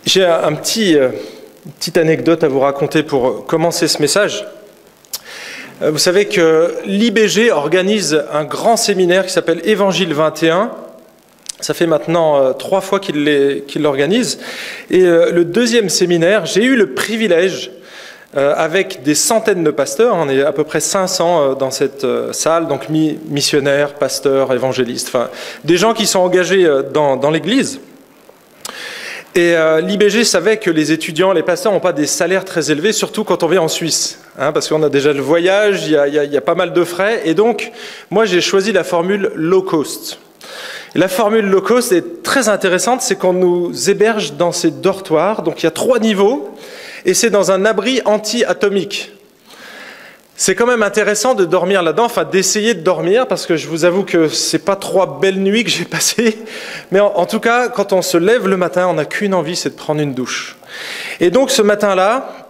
J'ai une petite anecdote à vous raconter pour commencer ce message. Vous savez que l'IBG organise un grand séminaire qui s'appelle Évangile 21. Ça fait maintenant 3 fois qu'il l'organise. Et le deuxième séminaire, j'ai eu le privilège, avec des centaines de pasteurs, on est à peu près 500 dans cette salle, donc missionnaires, pasteurs, évangélistes, enfin des gens qui sont engagés dans l'Église. Et l'IBG savait que les étudiants, les pasteurs n'ont pas des salaires très élevés, surtout quand on vient en Suisse, parce qu'on a déjà le voyage, il y a pas mal de frais. Et donc, moi, j'ai choisi la formule low cost. Et la formule low cost est très intéressante, c'est qu'on nous héberge dans ces dortoirs. Donc, il y a 3 niveaux, et c'est dans un abri anti-atomique. C'est quand même intéressant de dormir là-dedans, enfin d'essayer de dormir, parce que je vous avoue que c'est pas 3 belles nuits que j'ai passées. Mais en tout cas, quand on se lève le matin, on n'a qu'une envie, c'est de prendre une douche. Et donc ce matin-là,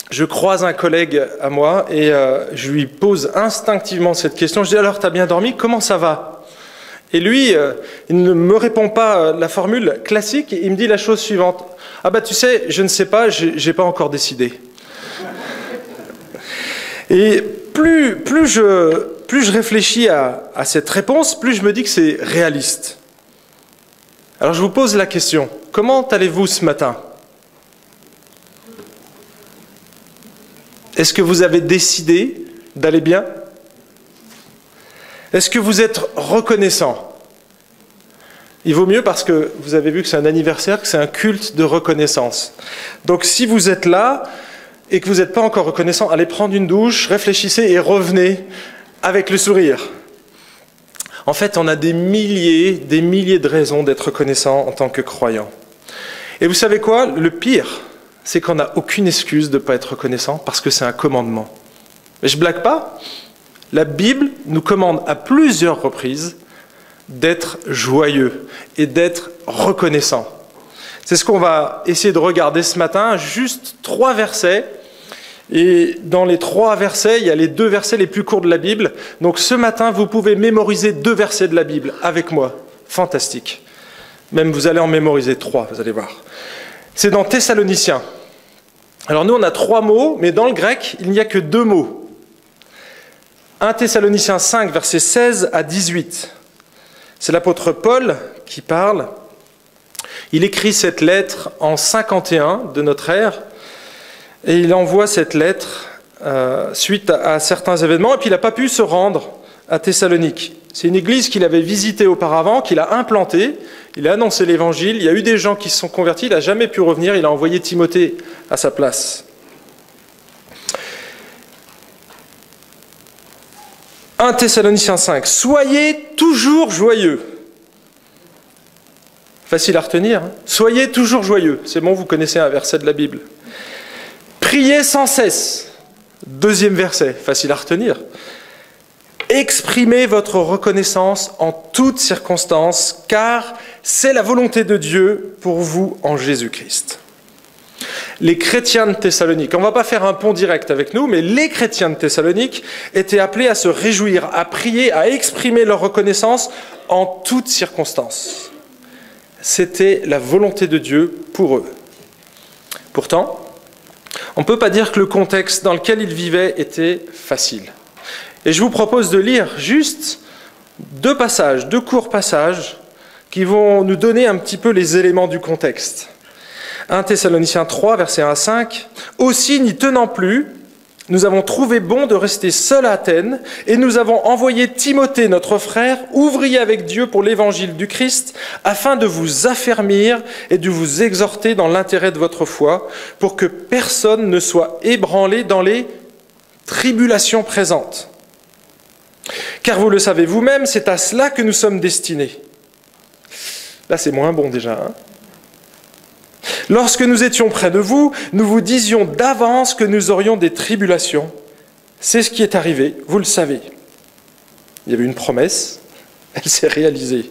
je croise un collègue à moi et je lui pose instinctivement cette question. Je dis: alors, t'as bien dormi? Comment ça va? Et lui, il ne me répond pas la formule classique, il me dit la chose suivante: ah bah tu sais, je ne sais pas, j'ai pas encore décidé. Et plus je réfléchis à cette réponse, plus je me dis que c'est réaliste. Alors je vous pose la question: comment allez-vous ce matin? Est-ce que vous avez décidé d'aller bien? Est-ce que vous êtes reconnaissant? Il vaut mieux, parce que vous avez vu que c'est un anniversaire, que c'est un culte de reconnaissance. Donc si vous êtes là et que vous n'êtes pas encore reconnaissant, allez prendre une douche, réfléchissez et revenez avec le sourire. En fait, on a des milliers de raisons d'être reconnaissant en tant que croyant. Et vous savez quoi? Le pire, c'est qu'on n'a aucune excuse de ne pas être reconnaissant, parce que c'est un commandement. Mais je ne blague pas, la Bible nous commande à plusieurs reprises d'être joyeux et d'être reconnaissant. C'est ce qu'on va essayer de regarder ce matin, juste 3 versets. Et dans les 3 versets, il y a les 2 versets les plus courts de la Bible. Donc ce matin, vous pouvez mémoriser 2 versets de la Bible avec moi. Fantastique. Même vous allez en mémoriser 3, vous allez voir. C'est dans Thessaloniciens. Alors nous, on a 3 mots, mais dans le grec, il n'y a que 2 mots. 1 Thessaloniciens 5, versets 16 à 18. C'est l'apôtre Paul qui parle. Il écrit cette lettre en 51 de notre ère, et il envoie cette lettre suite à certains événements, et puis il n'a pas pu se rendre à Thessalonique. C'est une église qu'il avait visitée auparavant, qu'il a implantée, il a annoncé l'évangile, il y a eu des gens qui se sont convertis, il n'a jamais pu revenir, il a envoyé Timothée à sa place. 1 Thessaloniciens 5, soyez toujours joyeux. Facile à retenir. Soyez toujours joyeux. C'est bon, vous connaissez un verset de la Bible. Priez sans cesse. 2e verset, facile à retenir. Exprimez votre reconnaissance en toutes circonstances, car c'est la volonté de Dieu pour vous en Jésus-Christ. Les chrétiens de Thessalonique, on ne va pas faire un pont direct avec nous, mais les chrétiens de Thessalonique étaient appelés à se réjouir, à prier, à exprimer leur reconnaissance en toutes circonstances. C'était la volonté de Dieu pour eux. Pourtant, on ne peut pas dire que le contexte dans lequel ils vivaient était facile. Et je vous propose de lire juste 2 passages, 2 courts passages, qui vont nous donner un petit peu les éléments du contexte. 1 Thessaloniciens 3, versets 1 à 5. « Aussi, n'y tenant plus, nous avons trouvé bon de rester seuls à Athènes, et nous avons envoyé Timothée, notre frère, ouvrier avec Dieu pour l'évangile du Christ, afin de vous affermir et de vous exhorter dans l'intérêt de votre foi, pour que personne ne soit ébranlé dans les tribulations présentes. Car vous le savez vous-même, c'est à cela que nous sommes destinés. » Là, c'est moins bon déjà, hein. Lorsque nous étions près de vous, nous vous disions d'avance que nous aurions des tribulations. C'est ce qui est arrivé, vous le savez. Il y avait une promesse, elle s'est réalisée.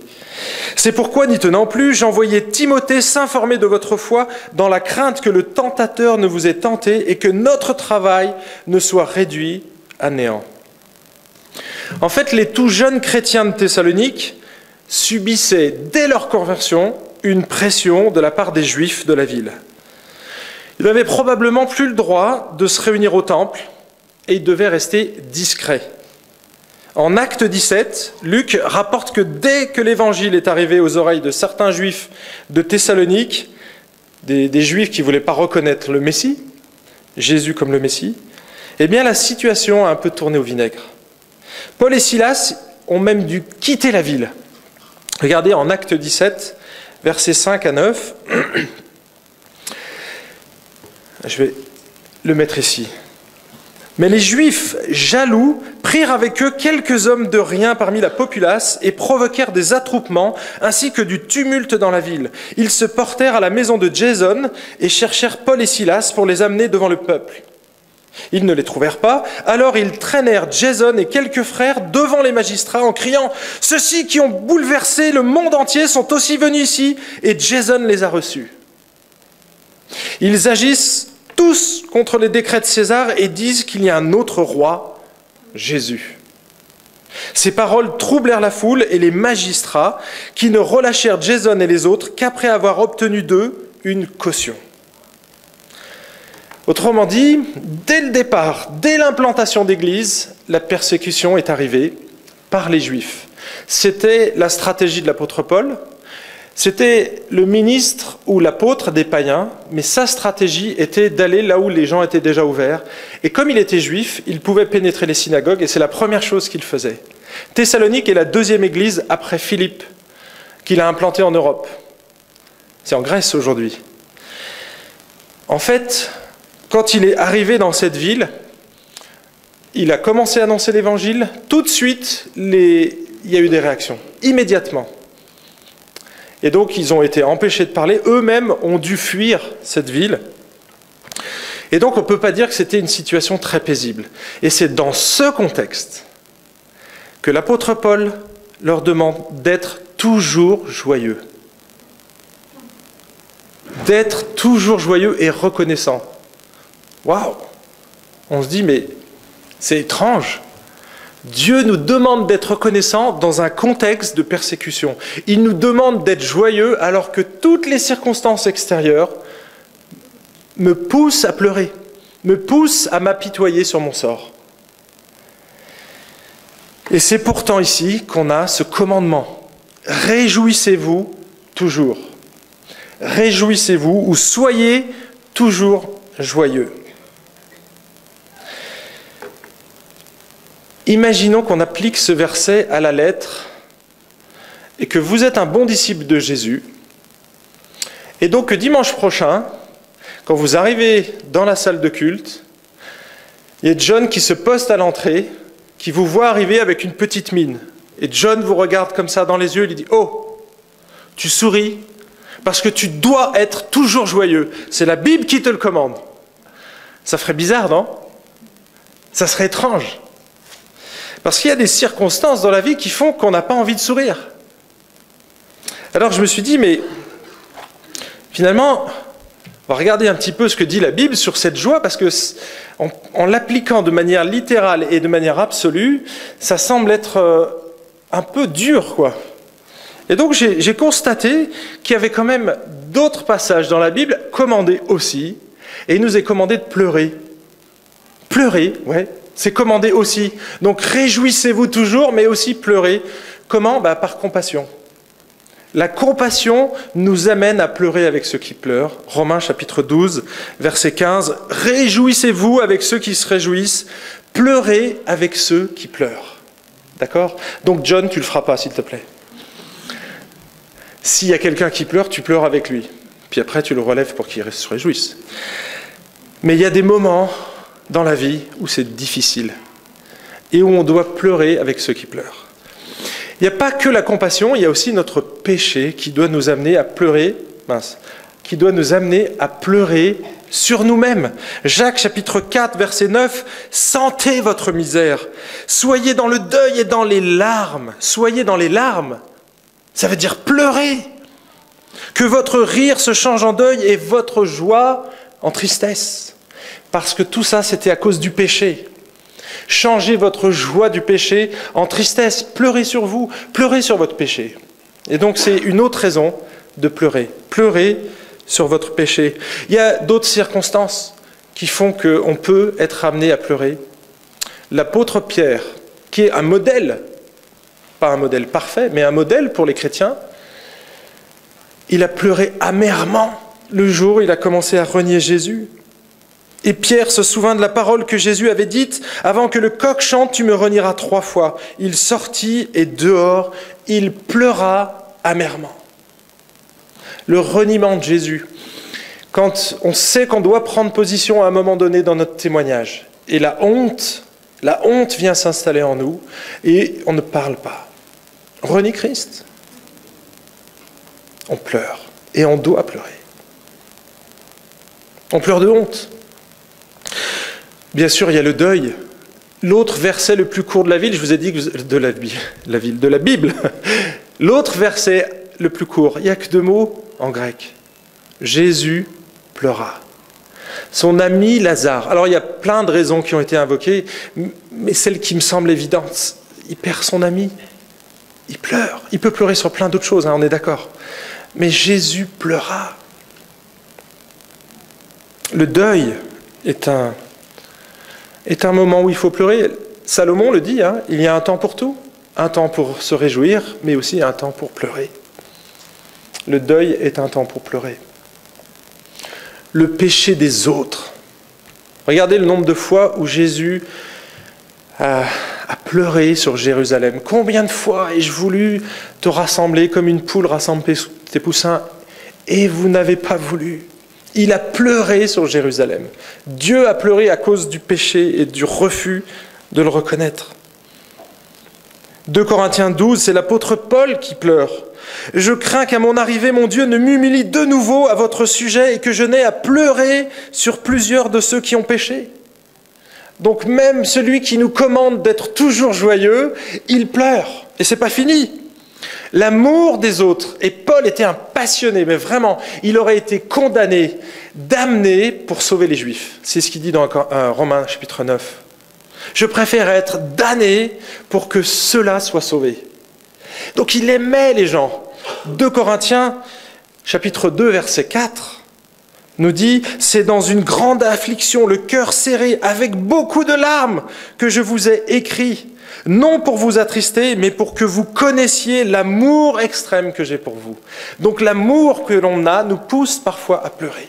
C'est pourquoi, n'y tenant plus, j'envoyai Timothée s'informer de votre foi dans la crainte que le tentateur ne vous ait tenté et que notre travail ne soit réduit à néant. En fait, les tout jeunes chrétiens de Thessalonique subissaient, dès leur conversion, une pression de la part des Juifs de la ville. Ils n'avaient probablement plus le droit de se réunir au temple et ils devaient rester discrets. En Acte 17, Luc rapporte que dès que l'évangile est arrivé aux oreilles de certains Juifs de Thessalonique, des Juifs qui ne voulaient pas reconnaître le Messie, Jésus comme le Messie, eh bien la situation a un peu tourné au vinaigre. Paul et Silas ont même dû quitter la ville. Regardez en Acte 17, versets 5 à 9. Je vais le mettre ici. Mais les Juifs, jaloux, prirent avec eux quelques hommes de rien parmi la populace et provoquèrent des attroupements ainsi que du tumulte dans la ville. Ils se portèrent à la maison de Jason et cherchèrent Paul et Silas pour les amener devant le peuple. Ils ne les trouvèrent pas, alors ils traînèrent Jason et quelques frères devant les magistrats en criant « Ceux-ci qui ont bouleversé le monde entier sont aussi venus ici et Jason les a reçus. » Ils agissent tous contre les décrets de César et disent qu'il y a un autre roi, Jésus. Ces paroles troublèrent la foule et les magistrats qui ne relâchèrent Jason et les autres qu'après avoir obtenu d'eux une caution. Autrement dit, dès le départ, dès l'implantation d'église, la persécution est arrivée par les Juifs. C'était la stratégie de l'apôtre Paul. C'était le ministre ou l'apôtre des païens, mais sa stratégie était d'aller là où les gens étaient déjà ouverts. Et comme il était juif, il pouvait pénétrer les synagogues, et c'est la première chose qu'il faisait. Thessalonique est la deuxième église après Philippe, qu'il a implantée en Europe. C'est en Grèce aujourd'hui. En fait, quand il est arrivé dans cette ville, il a commencé à annoncer l'évangile. Tout de suite, il y a eu des réactions, immédiatement. Et donc, ils ont été empêchés de parler. Eux-mêmes ont dû fuir cette ville. Et donc, on ne peut pas dire que c'était une situation très paisible. Et c'est dans ce contexte que l'apôtre Paul leur demande d'être toujours joyeux. D'être toujours joyeux et reconnaissant. Waouh! On se dit, mais c'est étrange. Dieu nous demande d'être reconnaissants dans un contexte de persécution. Il nous demande d'être joyeux alors que toutes les circonstances extérieures me poussent à pleurer, me poussent à m'apitoyer sur mon sort. Et c'est pourtant ici qu'on a ce commandement. Réjouissez-vous toujours. Réjouissez-vous ou soyez toujours joyeux. Imaginons qu'on applique ce verset à la lettre et que vous êtes un bon disciple de Jésus. Et donc que dimanche prochain, quand vous arrivez dans la salle de culte, il y a John qui se poste à l'entrée, qui vous voit arriver avec une petite mine. Et John vous regarde comme ça dans les yeux et lui dit « Oh, tu souris parce que tu dois être toujours joyeux. C'est la Bible qui te le commande. » Ça ferait bizarre, non? Ça serait étrange. Parce qu'il y a des circonstances dans la vie qui font qu'on n'a pas envie de sourire. Alors je me suis dit, mais finalement, on va regarder un petit peu ce que dit la Bible sur cette joie, parce que en l'appliquant de manière littérale et de manière absolue, ça semble être un peu dur, quoi. Et donc j'ai constaté qu'il y avait quand même d'autres passages dans la Bible commandés aussi, et il nous est commandé de pleurer. Pleurer, ouais. C'est commandé aussi. Donc réjouissez-vous toujours, mais aussi pleurez. Comment? Par compassion. La compassion nous amène à pleurer avec ceux qui pleurent. Romains chapitre 12, verset 15. Réjouissez-vous avec ceux qui se réjouissent. Pleurez avec ceux qui pleurent. D'accord? Donc John, tu ne le feras pas, s'il te plaît. S'il y a quelqu'un qui pleure, tu pleures avec lui. Puis après, tu le relèves pour qu'il se réjouisse. Mais il y a des moments dans la vie où c'est difficile et où on doit pleurer avec ceux qui pleurent. Il n'y a pas que la compassion, il y a aussi notre péché qui doit nous amener à pleurer, qui doit nous amener à pleurer sur nous-mêmes. Jacques chapitre 4 verset 9, sentez votre misère, soyez dans le deuil et dans les larmes. Soyez dans les larmes, ça veut dire pleurer. Que votre rire se change en deuil et votre joie en tristesse. Parce que tout ça, c'était à cause du péché. Changez votre joie du péché en tristesse. Pleurez sur vous, pleurez sur votre péché. Et donc, c'est une autre raison de pleurer. Pleurez sur votre péché. Il y a d'autres circonstances qui font qu'on peut être amené à pleurer. L'apôtre Pierre, qui est un modèle, pas un modèle parfait, mais un modèle pour les chrétiens, il a pleuré amèrement le jour où il a commencé à renier Jésus. Et Pierre se souvint de la parole que Jésus avait dite, « Avant que le coq chante, tu me renieras 3 fois. » Il sortit et dehors, il pleura amèrement. Le reniement de Jésus, quand on sait qu'on doit prendre position à un moment donné dans notre témoignage, et la honte vient s'installer en nous, et on ne parle pas. On renie Christ. On pleure, et on doit pleurer. On pleure de honte. Bien sûr, il y a le deuil. L'autre verset le plus court de la ville, je vous ai dit que de la Bible. L'autre verset le plus court, il n'y a que 2 mots en grec. Jésus pleura. Son ami Lazare. Alors il y a plein de raisons qui ont été invoquées, mais celle qui me semble évidente, il perd son ami. Il pleure. Il peut pleurer sur plein d'autres choses, on est d'accord. Mais Jésus pleura. Le deuil est un moment où il faut pleurer. Salomon le dit, il y a un temps pour tout. Un temps pour se réjouir, mais aussi un temps pour pleurer. Le deuil est un temps pour pleurer. Le péché des autres. Regardez le nombre de fois où Jésus a pleuré sur Jérusalem. Combien de fois ai-je voulu te rassembler comme une poule rassemble tes poussins, et vous n'avez pas voulu. Il a pleuré sur Jérusalem. Dieu a pleuré à cause du péché et du refus de le reconnaître. 2 Corinthiens 12, c'est l'apôtre Paul qui pleure. « Je crains qu'à mon arrivée, mon Dieu ne m'humilie de nouveau à votre sujet et que je n'aie à pleurer sur plusieurs de ceux qui ont péché. » Donc même celui qui nous commande d'être toujours joyeux, il pleure. Et c'est pas fini. L'amour des autres, et Paul était un passionné, mais vraiment, il aurait été condamné, damné pour sauver les Juifs. C'est ce qu'il dit dans Romains chapitre 9. Je préfère être damné pour que ceux-là soient sauvés. Donc il aimait les gens. 2 Corinthiens chapitre 2 verset 4 nous dit « C'est dans une grande affliction, le cœur serré, avec beaucoup de larmes, que je vous ai écrit, non pour vous attrister, mais pour que vous connaissiez l'amour extrême que j'ai pour vous. » Donc l'amour que l'on a nous pousse parfois à pleurer,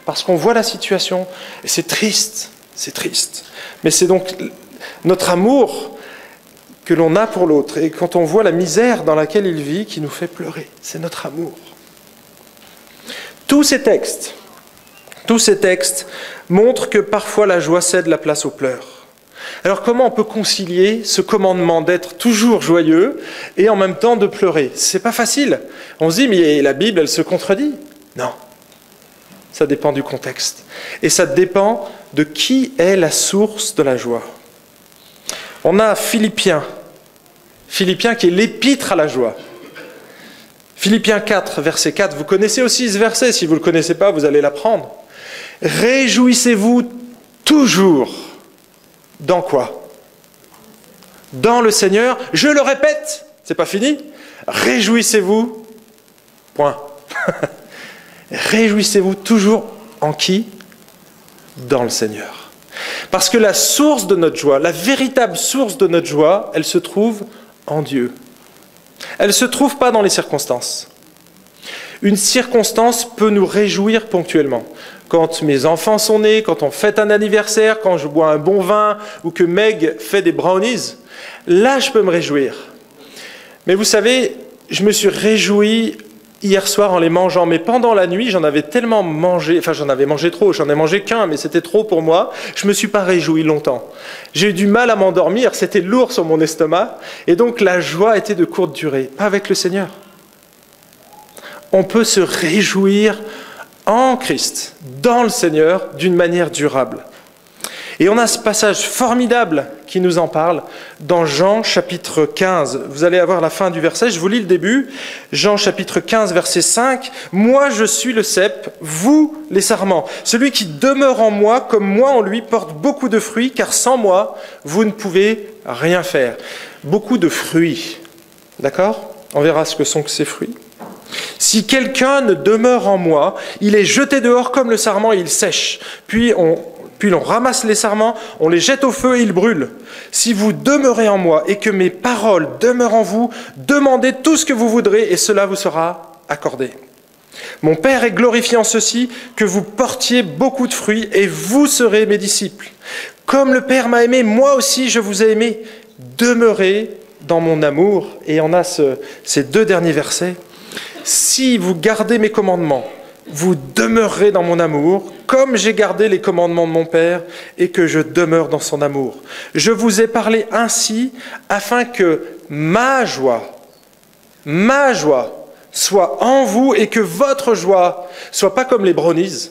parce qu'on voit la situation, et c'est triste. Mais c'est donc notre amour que l'on a pour l'autre, et quand on voit la misère dans laquelle il vit, qui nous fait pleurer, c'est notre amour. Tous ces textes montrent que parfois la joie cède la place aux pleurs. Alors comment on peut concilier ce commandement d'être toujours joyeux et en même temps de pleurer? C'est pas facile. On se dit, mais la Bible, elle se contredit. Non. Ça dépend du contexte. Et ça dépend de qui est la source de la joie. On a Philippiens qui est l'épître à la joie. Philippiens 4, verset 4, vous connaissez aussi ce verset, si vous ne le connaissez pas, vous allez l'apprendre. Réjouissez-vous toujours. Dans quoi? Dans le Seigneur. Je le répète, c'est pas fini. Réjouissez-vous. Point. Réjouissez-vous toujours en qui? Dans le Seigneur. Parce que la source de notre joie, la véritable source de notre joie, elle se trouve en Dieu. Elle ne se trouve pas dans les circonstances. Une circonstance peut nous réjouir ponctuellement. Quand mes enfants sont nés, quand on fête un anniversaire, quand je bois un bon vin ou que Meg fait des brownies, là je peux me réjouir. Mais vous savez, je me suis réjoui hier soir en les mangeant, mais pendant la nuit, j'en avais tellement mangé, enfin j'en avais mangé trop, j'en ai mangé qu'un, mais c'était trop pour moi, je ne me suis pas réjoui longtemps. J'ai eu du mal à m'endormir, c'était lourd sur mon estomac, et donc la joie était de courte durée, pas avec le Seigneur. On peut se réjouir en Christ, dans le Seigneur, d'une manière durable. Et on a ce passage formidable qui nous en parle dans Jean chapitre 15. Vous allez avoir la fin du verset, je vous lis le début. Jean chapitre 15, verset 5. « Moi je suis le cep, vous les sarments. Celui qui demeure en moi, comme moi en lui, porte beaucoup de fruits, car sans moi, vous ne pouvez rien faire. » Beaucoup de fruits. D'accord? On verra ce que sont ces fruits. Si quelqu'un ne demeure en moi, il est jeté dehors comme le sarment et il sèche. Puis l'on ramasse les sarments, on les jette au feu et ils brûlent. Si vous demeurez en moi et que mes paroles demeurent en vous, demandez tout ce que vous voudrez et cela vous sera accordé. Mon Père est glorifié en ceci, que vous portiez beaucoup de fruits et vous serez mes disciples. Comme le Père m'a aimé, moi aussi je vous ai aimé. Demeurez dans mon amour. Et on a ces 2 derniers versets. Si vous gardez mes commandements, vous demeurerez dans mon amour, comme j'ai gardé les commandements de mon Père et que je demeure dans son amour. Je vous ai parlé ainsi afin que ma joie soit en vous et que votre joie soit pas comme les brownies,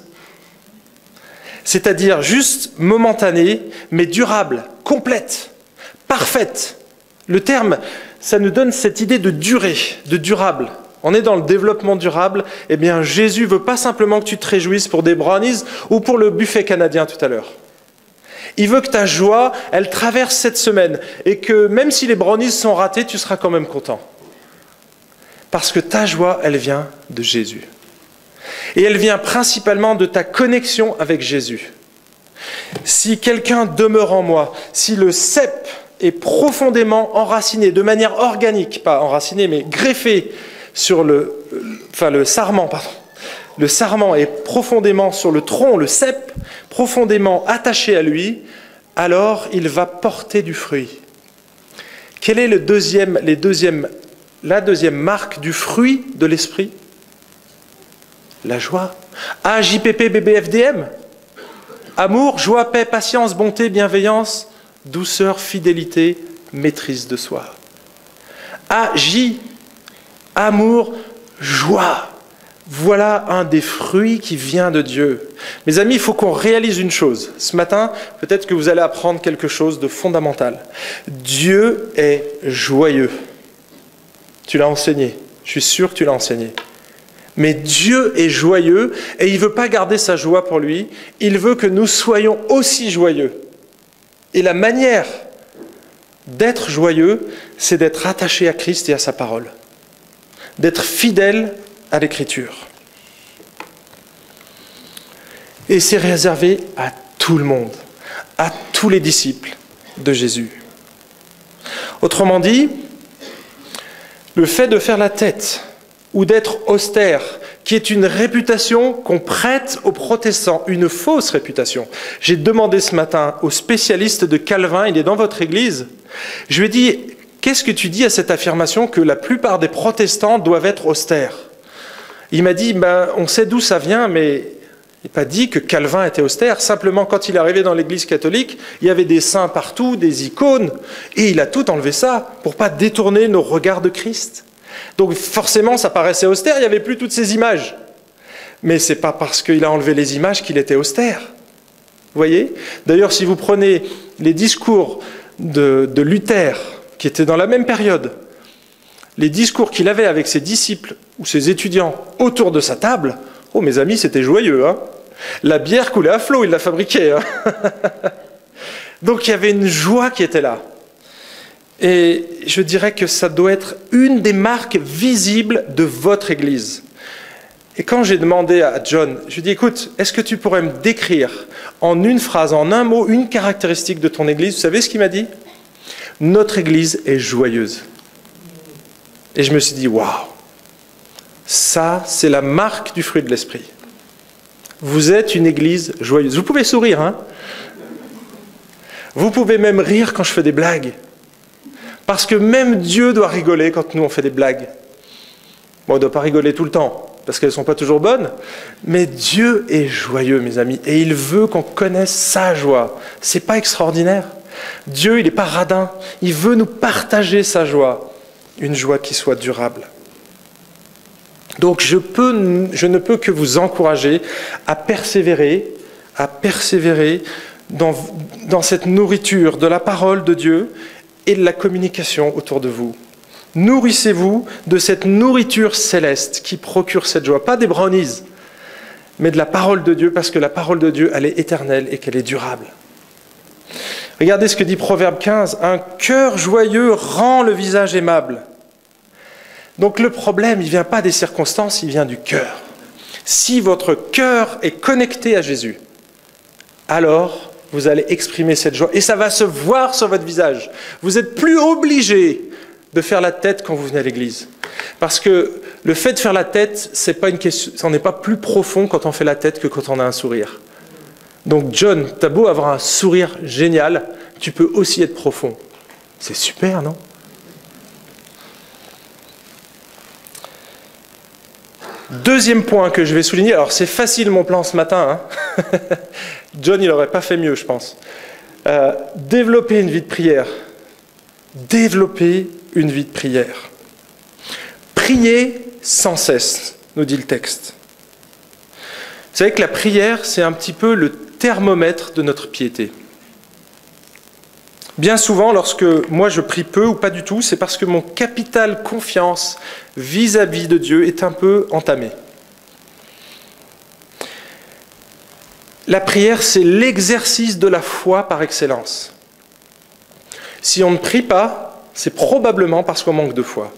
c'est-à-dire juste momentanée, mais durable, complète, parfaite. Le terme, ça nous donne cette idée de durée, de durable. On est dans le développement durable. Eh bien, Jésus veut pas simplement que tu te réjouisses pour des brownies ou pour le buffet canadien tout à l'heure. Il veut que ta joie, elle traverse cette semaine et que même si les brownies sont ratés, tu seras quand même content. Parce que ta joie, elle vient de Jésus. Et elle vient principalement de ta connexion avec Jésus. Si quelqu'un demeure en moi, si le cep est profondément enraciné, de manière organique, pas enraciné, mais greffé sur le sarment, pardon. Le sarment est profondément sur le tronc, le cep, profondément attaché à lui, alors il va porter du fruit. Quelle est la deuxième marque du fruit de l'esprit? La joie. AJPP, BBFDM. Amour, joie, paix, patience, bonté, bienveillance, douceur, fidélité, maîtrise de soi. AJ, amour, joie. Voilà un des fruits qui vient de Dieu. Mes amis, il faut qu'on réalise une chose. Ce matin, peut-être que vous allez apprendre quelque chose de fondamental. Dieu est joyeux. Tu l'as enseigné. Je suis sûr que tu l'as enseigné. Mais Dieu est joyeux et il ne veut pas garder sa joie pour lui. Il veut que nous soyons aussi joyeux. Et la manière d'être joyeux, c'est d'être attaché à Christ et à sa parole. D'être fidèle à l'Écriture. Et c'est réservé à tout le monde, à tous les disciples de Jésus. Autrement dit, le fait de faire la tête ou d'être austère, qui est une réputation qu'on prête aux protestants, une fausse réputation. J'ai demandé ce matin au spécialiste de Calvin, il est dans votre église, je lui ai dit, qu'est-ce que tu dis à cette affirmation que la plupart des protestants doivent être austères? Il m'a dit, on sait d'où ça vient, mais il n'a pas dit que Calvin était austère. Simplement, quand il est arrivé dans l'église catholique, il y avait des saints partout, des icônes, et il a tout enlevé ça pour ne pas détourner nos regards de Christ. Donc forcément, ça paraissait austère, il n'y avait plus toutes ces images. Mais ce n'est pas parce qu'il a enlevé les images qu'il était austère. Vous voyez? D'ailleurs, si vous prenez les discours de Luther, qui était dans la même période, les discours qu'il avait avec ses disciples ou ses étudiants autour de sa table, oh mes amis, c'était joyeux, hein. La bière coulait à flot, il la fabriquait. Hein. Donc il y avait une joie qui était là. Et je dirais que ça doit être une des marques visibles de votre Église. Et quand j'ai demandé à John, je lui ai dit, écoute, est-ce que tu pourrais me décrire en une phrase, en un mot, une caractéristique de ton Église? Vous savez ce qu'il m'a dit? Notre Église est joyeuse. Et je me suis dit, waouh, ça, c'est la marque du fruit de l'esprit. Vous êtes une Église joyeuse. Vous pouvez sourire, hein? Vous pouvez même rire quand je fais des blagues. Parce que même Dieu doit rigoler quand nous on fait des blagues. Bon, on ne doit pas rigoler tout le temps, parce qu'elles ne sont pas toujours bonnes, mais Dieu est joyeux, mes amis, et il veut qu'on connaisse sa joie. C'est pas extraordinaire? Dieu, il n'est pas radin, il veut nous partager sa joie, une joie qui soit durable. Donc je ne peux que vous encourager à persévérer dans cette nourriture de la parole de Dieu et de la communication autour de vous. Nourrissez-vous de cette nourriture céleste qui procure cette joie. Pas des brownies, mais de la parole de Dieu, parce que la parole de Dieu, elle est éternelle et qu'elle est durable. Regardez ce que dit Proverbe 15. Un cœur joyeux rend le visage aimable. Donc le problème, il ne vient pas des circonstances, il vient du cœur. Si votre cœur est connecté à Jésus, alors vous allez exprimer cette joie et ça va se voir sur votre visage. Vous n'êtes plus obligé de faire la tête quand vous venez à l'église. Parce que le fait de faire la tête, c'est pas une question, on n'est pas plus profond quand on fait la tête que quand on a un sourire. Donc John, t'as beau avoir un sourire génial, tu peux aussi être profond. C'est super, non ? Deuxième point que je vais souligner, alors c'est facile mon plan ce matin, hein. John il n'aurait pas fait mieux je pense. Développer une vie de prière. Développer une vie de prière. Prier sans cesse, nous dit le texte. Vous savez que la prière, c'est un petit peu le thermomètre de notre piété. Bien souvent, lorsque moi je prie peu ou pas du tout, c'est parce que mon capital confiance vis-à-vis de Dieu est un peu entamé. La prière, c'est l'exercice de la foi par excellence. Si on ne prie pas, c'est probablement parce qu'on manque de foi.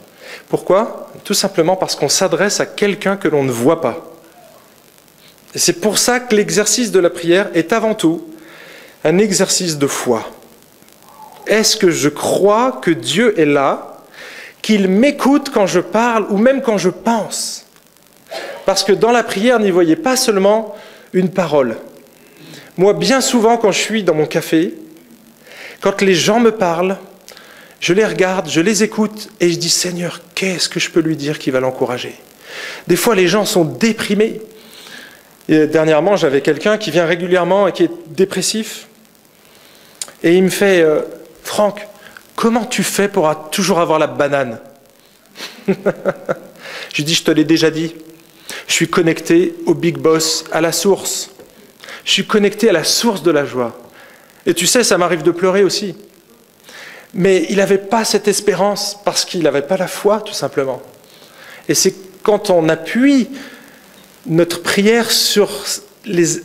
Pourquoi ? Tout simplement parce qu'on s'adresse à quelqu'un que l'on ne voit pas. Et c'est pour ça que l'exercice de la prière est avant tout un exercice de foi. Est-ce que je crois que Dieu est là, qu'il m'écoute quand je parle ou même quand je pense ? Parce que dans la prière, n'y voyez pas seulement une parole. Moi, bien souvent, quand je suis dans mon café, quand les gens me parlent, je les regarde, je les écoute et je dis « Seigneur, qu'est-ce que je peux lui dire qui va l'encourager ?» Des fois, les gens sont déprimés. Et dernièrement, j'avais quelqu'un qui vient régulièrement et qui est dépressif. Et il me fait « Franck, comment tu fais pour toujours avoir la banane ?» Je lui dis « Je te l'ai déjà dit. Je suis connecté au Big Boss, à la source. Je suis connecté à la source de la joie. Et tu sais, ça m'arrive de pleurer aussi. » Mais il n'avait pas cette espérance parce qu'il n'avait pas la foi, tout simplement. Et c'est quand on appuie notre prière sur les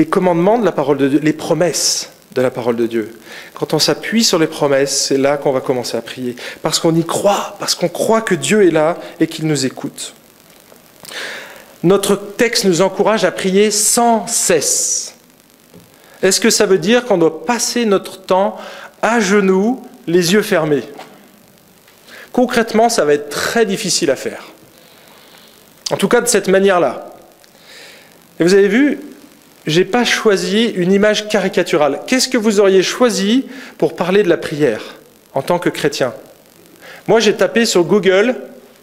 commandements de la parole de Dieu, les promesses de la parole de Dieu. Quand on s'appuie sur les promesses, c'est là qu'on va commencer à prier. Parce qu'on y croit, parce qu'on croit que Dieu est là et qu'il nous écoute. Notre texte nous encourage à prier sans cesse. Est-ce que ça veut dire qu'on doit passer notre temps à genoux, les yeux fermés ? Concrètement, ça va être très difficile à faire. En tout cas, de cette manière-là. Et vous avez vu, je n'ai pas choisi une image caricaturale. Qu'est-ce que vous auriez choisi pour parler de la prière en tant que chrétien ? Moi, j'ai tapé sur Google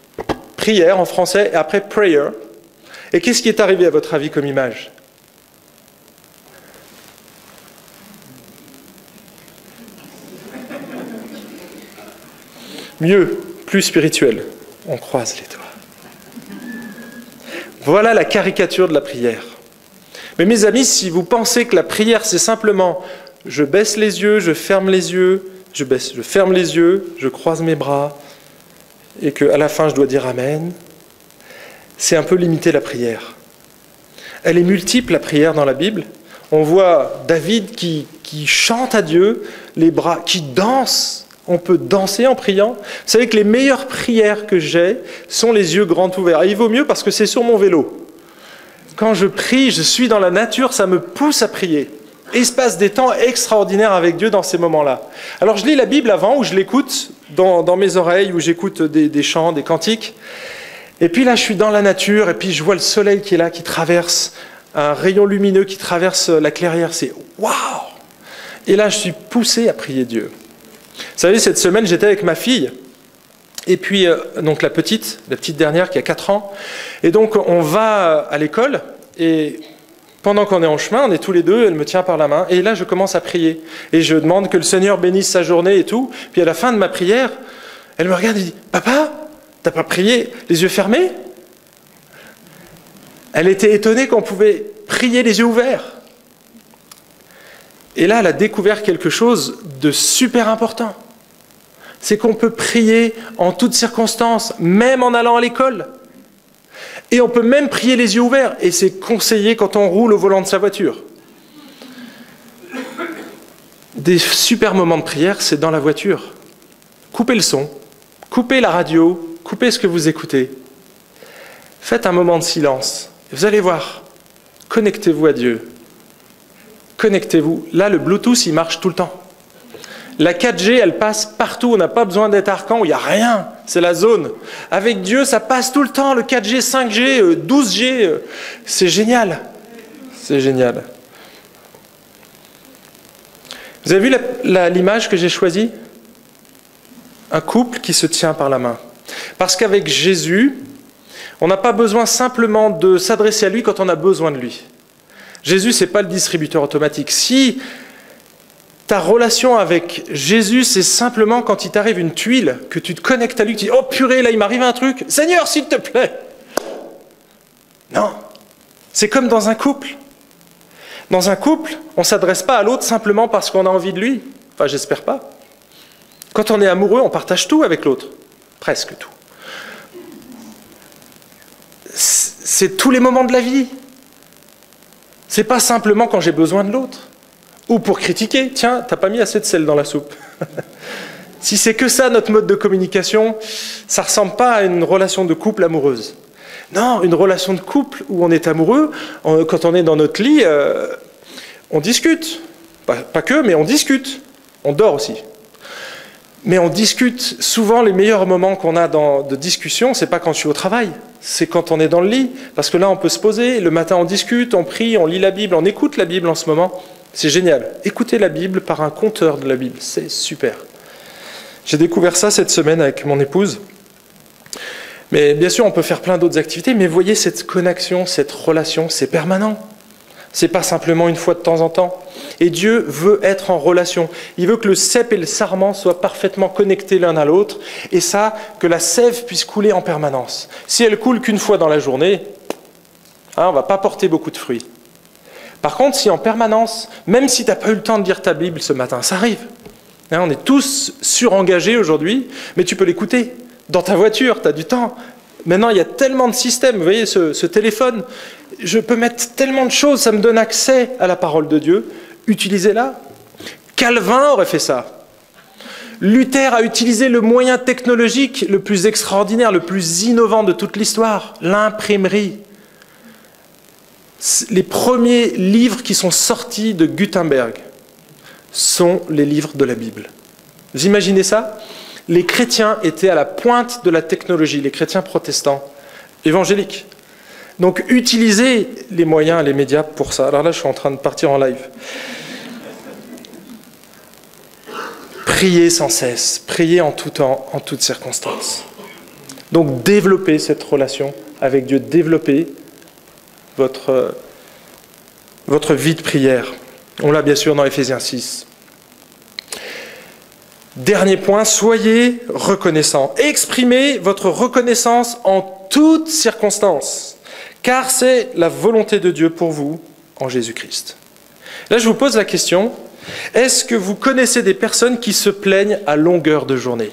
« prière » en français et après « prayer ». Et qu'est-ce qui est arrivé à votre avis comme image ? Mieux, plus spirituel. On croise les doigts. Voilà la caricature de la prière. Mais mes amis, si vous pensez que la prière, c'est simplement je baisse les yeux, je ferme les yeux, je ferme les yeux, je croise mes bras, et qu'à la fin je dois dire Amen, c'est un peu limiter la prière. Elle est multiple, la prière dans la Bible. On voit David qui chante à Dieu, les bras, qui danse. On peut danser en priant. Vous savez que les meilleures prières que j'ai sont les yeux grands ouverts. Et il vaut mieux parce que c'est sur mon vélo. Quand je prie, je suis dans la nature, ça me pousse à prier. Et il se passe des temps extraordinaires avec Dieu dans ces moments-là. Alors je lis la Bible avant, ou je l'écoute dans mes oreilles, où j'écoute des chants, des cantiques. Et puis là, je suis dans la nature, et puis je vois le soleil qui est là, qui traverse, un rayon lumineux qui traverse la clairière. C'est waouh! Et là, je suis poussé à prier Dieu. Vous savez, cette semaine, j'étais avec ma fille, et puis donc la petite dernière qui a 4 ans, et donc on va à l'école, et pendant qu'on est en chemin, on est tous les deux, elle me tient par la main, et là je commence à prier, et je demande que le Seigneur bénisse sa journée et tout, puis à la fin de ma prière, elle me regarde et dit « Papa, t'as pas prié les yeux fermés ?» Elle était étonnée qu'on pouvait prier les yeux ouverts. Et là, elle a découvert quelque chose de super important. C'est qu'on peut prier en toutes circonstances, même en allant à l'école. Et on peut même prier les yeux ouverts. Et c'est conseillé quand on roule au volant de sa voiture. Des super moments de prière, c'est dans la voiture. Coupez le son, Coupez la radio, coupez ce que vous écoutez. Faites un moment de silence. Vous allez voir, connectez-vous à Dieu. Connectez-vous. Là, le Bluetooth, il marche tout le temps. La 4G, elle passe partout. On n'a pas besoin d'être Arcan où il n'y a rien. C'est la zone. Avec Dieu, ça passe tout le temps. Le 4G, 5G, 12G. C'est génial. C'est génial. Vous avez vu l'image que j'ai choisie? Un couple qui se tient par la main. Parce qu'avec Jésus, on n'a pas besoin simplement de s'adresser à lui quand on a besoin de lui. Jésus, ce n'est pas le distributeur automatique. Si ta relation avec Jésus, c'est simplement quand il t'arrive une tuile, que tu te connectes à lui, que tu dis « Oh purée, là il m'arrive un truc, Seigneur, s'il te plaît !» Non, c'est comme dans un couple. Dans un couple, on ne s'adresse pas à l'autre simplement parce qu'on a envie de lui. Enfin, j'espère pas. Quand on est amoureux, on partage tout avec l'autre. Presque tout. C'est tous les moments de la vie. C'est pas simplement quand j'ai besoin de l'autre. Ou pour critiquer. Tiens, t'as pas mis assez de sel dans la soupe. Si c'est que ça, notre mode de communication, ça ressemble pas à une relation de couple amoureuse. Non, une relation de couple où on est amoureux, quand on est dans notre lit, on discute. Pas que, mais on discute. On dort aussi. Mais on discute. Souvent, les meilleurs moments qu'on a de discussion, c'est pas quand je suis au travail, c'est quand on est dans le lit. Parce que là, on peut se poser, le matin, on discute, on prie, on lit la Bible, on écoute la Bible en ce moment. C'est génial. Écouter la Bible par un conteur de la Bible, c'est super. J'ai découvert ça cette semaine avec mon épouse. Mais bien sûr, on peut faire plein d'autres activités, mais voyez cette connexion, cette relation, c'est permanent. C'est pas simplement une fois de temps en temps. Et Dieu veut être en relation. Il veut que le cep et le sarment soient parfaitement connectés l'un à l'autre, et ça, que la sève puisse couler en permanence. Si elle coule qu'une fois dans la journée, on ne va pas porter beaucoup de fruits. Par contre, si en permanence, même si tu n'as pas eu le temps de lire ta Bible ce matin, ça arrive. On est tous surengagés aujourd'hui, mais tu peux l'écouter. Dans ta voiture, tu as du temps. Maintenant, il y a tellement de systèmes. Vous voyez, ce téléphone, je peux mettre tellement de choses, ça me donne accès à la parole de Dieu. Utilisez-la. Calvin aurait fait ça. Luther a utilisé le moyen technologique le plus extraordinaire, le plus innovant de toute l'histoire, l'imprimerie. Les premiers livres qui sont sortis de Gutenberg sont les livres de la Bible. Vous imaginez ça? Les chrétiens étaient à la pointe de la technologie, les chrétiens protestants, évangéliques. Donc utilisez les moyens, les médias pour ça. Alors là, je suis en train de partir en live. Priez sans cesse, priez en tout temps, en toutes circonstances. Donc développez cette relation avec Dieu, développez votre vie de prière. On l'a bien sûr dans Éphésiens 6. Dernier point, soyez reconnaissants. Exprimez votre reconnaissance en toutes circonstances, car c'est la volonté de Dieu pour vous en Jésus-Christ. Là, je vous pose la question, est-ce que vous connaissez des personnes qui se plaignent à longueur de journée?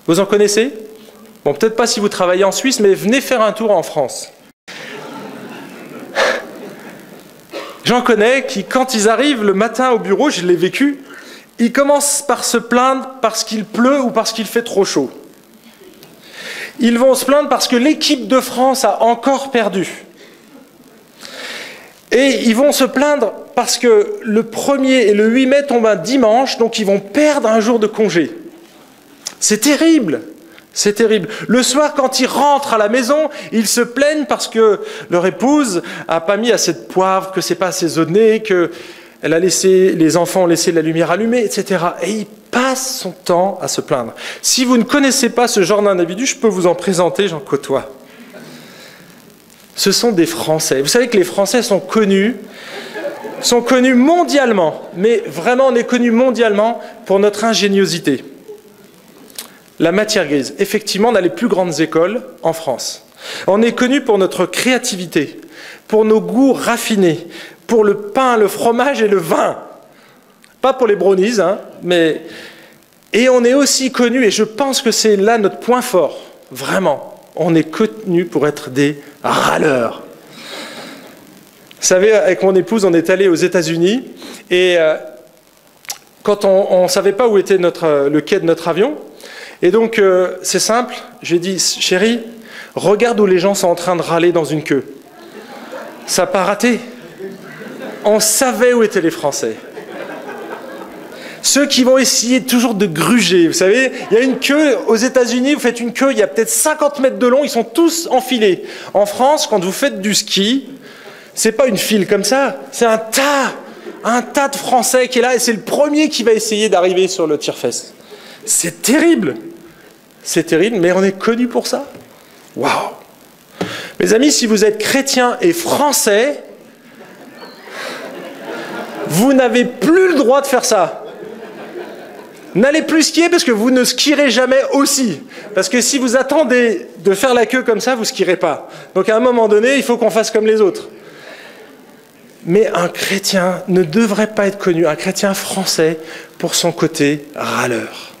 Vous en connaissez? Bon, peut-être pas si vous travaillez en Suisse, mais venez faire un tour en France. J'en connais qui, quand ils arrivent le matin au bureau, je l'ai vécu, ils commencent par se plaindre parce qu'il pleut ou parce qu'il fait trop chaud. Ils vont se plaindre parce que l'équipe de France a encore perdu. Et ils vont se plaindre parce que le 1er et le 8 mai tombent un dimanche, donc ils vont perdre un jour de congé. C'est terrible. C'est terrible. Le soir, quand ils rentrent à la maison, ils se plaignent parce que leur épouse n'a pas mis assez de poivre, que c'est pas assaisonné, que elle a laissé, les enfants ont laissé la lumière allumée, etc. Et il passe son temps à se plaindre. Si vous ne connaissez pas ce genre d'individu, je peux vous en présenter, j'en côtoie. Ce sont des Français. Vous savez que les Français sont connus mondialement, mais vraiment on est connus mondialement pour notre ingéniosité. La matière grise. Effectivement, on a les plus grandes écoles en France. On est connus pour notre créativité, pour nos goûts raffinés, pour le pain, le fromage et le vin. Pas pour les brownies, mais... Et on est aussi connus, et je pense que c'est là notre point fort, vraiment, on est connus pour être des râleurs. Vous savez, avec mon épouse, on est allé aux États-Unis, et quand on ne savait pas où était le quai de notre avion, Et donc, c'est simple, j'ai dit, chérie, regarde où les gens sont en train de râler dans une queue. Ça n'a pas raté. On savait où étaient les Français. Ceux qui vont essayer toujours de gruger, vous savez, il y a une queue aux États-Unis, vous faites une queue, il y a peut-être 50 mètres de long, ils sont tous enfilés. En France, quand vous faites du ski, c'est pas une file comme ça, c'est un tas de Français qui est là et c'est le premier qui va essayer d'arriver sur le tire-fesse. C'est terrible, mais on est connus pour ça. Waouh! Mes amis, si vous êtes chrétiens et français, vous n'avez plus le droit de faire ça. N'allez plus skier parce que vous ne skierez jamais aussi. Parce que si vous attendez de faire la queue comme ça, vous ne skierez pas. Donc à un moment donné, il faut qu'on fasse comme les autres. Mais un chrétien ne devrait pas être connu, un chrétien français, pour son côté râleur.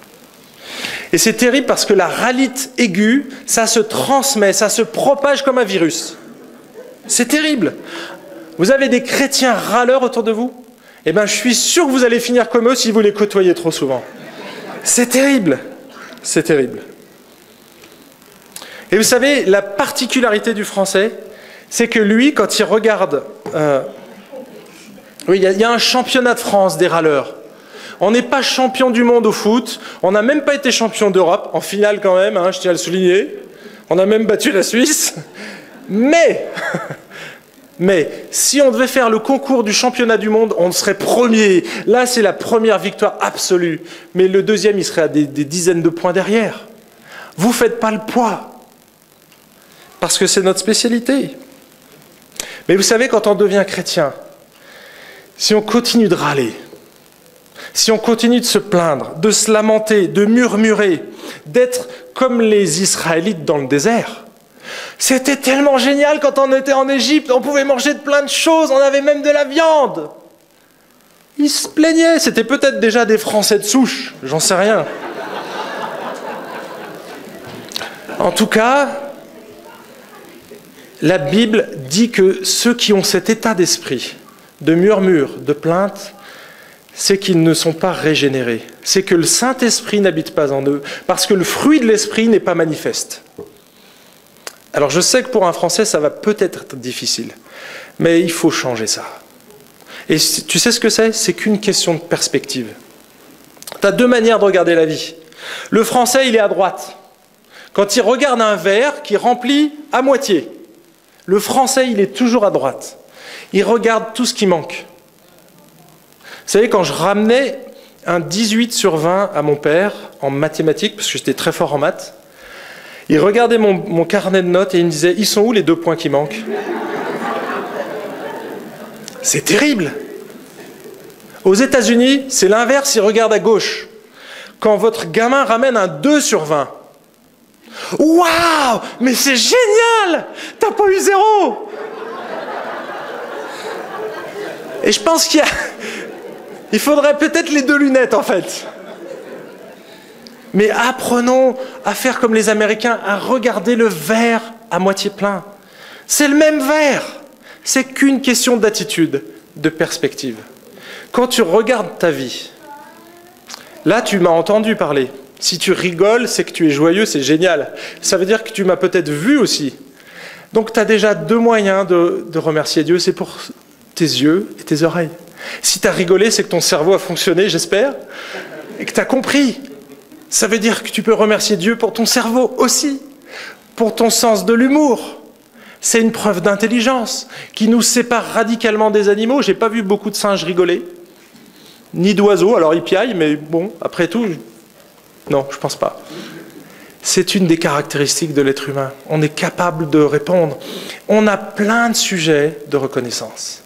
Et c'est terrible parce que la râlite aiguë, ça se transmet, ça se propage comme un virus. C'est terrible. Vous avez des chrétiens râleurs autour de vous? Eh bien, je suis sûr que vous allez finir comme eux si vous les côtoyez trop souvent. C'est terrible. C'est terrible. Et vous savez, la particularité du français, c'est que lui, quand il regarde... oui, il y a un championnat de France des râleurs. On n'est pas champion du monde au foot, on n'a même pas été champion d'Europe, en finale quand même, hein, je tiens à le souligner. On a même battu la Suisse. Mais si on devait faire le concours du championnat du monde, on serait premier. Là, c'est la première victoire absolue. Mais le deuxième, il serait à des dizaines de points derrière. Vous ne faites pas le poids. Parce que c'est notre spécialité. Mais vous savez, quand on devient chrétien, si on continue de râler, si on continue de se plaindre, de se lamenter, de murmurer, d'être comme les Israélites dans le désert, c'était tellement génial quand on était en Égypte, on pouvait manger de plein de choses, on avait même de la viande. Ils se plaignaient, c'était peut-être déjà des Français de souche, j'en sais rien. En tout cas, la Bible dit que ceux qui ont cet état d'esprit, de murmure, de plainte, c'est qu'ils ne sont pas régénérés. C'est que le Saint-Esprit n'habite pas en eux, parce que le fruit de l'Esprit n'est pas manifeste. Alors je sais que pour un Français, ça va peut-être être difficile, mais il faut changer ça. Et tu sais ce que c'est? C'est qu'une question de perspective. Tu as deux manières de regarder la vie. Le Français, il est à droite. Quand il regarde un verre qui remplit à moitié, le Français, il est toujours à droite. Il regarde tout ce qui manque. Vous savez, quand je ramenais un 18 sur 20 à mon père en mathématiques, parce que j'étais très fort en maths, il regardait mon carnet de notes et il me disait « Ils sont où les 2 points qui manquent ?» C'est terrible. Aux États-Unis, c'est l'inverse, ils regardent à gauche. Quand votre gamin ramène un 2 sur 20, « Waouh, mais c'est génial! T'as pas eu 0! » Et je pense il faudrait peut-être les 2 lunettes, en fait. Mais apprenons à faire comme les Américains, à regarder le verre à moitié plein. C'est le même verre. C'est qu'une question d'attitude, de perspective. Quand tu regardes ta vie, là, tu m'as entendu parler. Si tu rigoles, c'est que tu es joyeux, c'est génial. Ça veut dire que tu m'as peut-être vu aussi. Donc, tu as déjà 2 moyens de remercier Dieu. C'est pour tes yeux et tes oreilles. Si tu as rigolé, c'est que ton cerveau a fonctionné, j'espère, et que tu as compris. Ça veut dire que tu peux remercier Dieu pour ton cerveau aussi, pour ton sens de l'humour. C'est une preuve d'intelligence qui nous sépare radicalement des animaux. Je n'ai pas vu beaucoup de singes rigoler, ni d'oiseaux. Alors ils piaillent, mais bon, après tout, non, je ne pense pas. C'est une des caractéristiques de l'être humain. On est capable de répondre. On a plein de sujets de reconnaissance.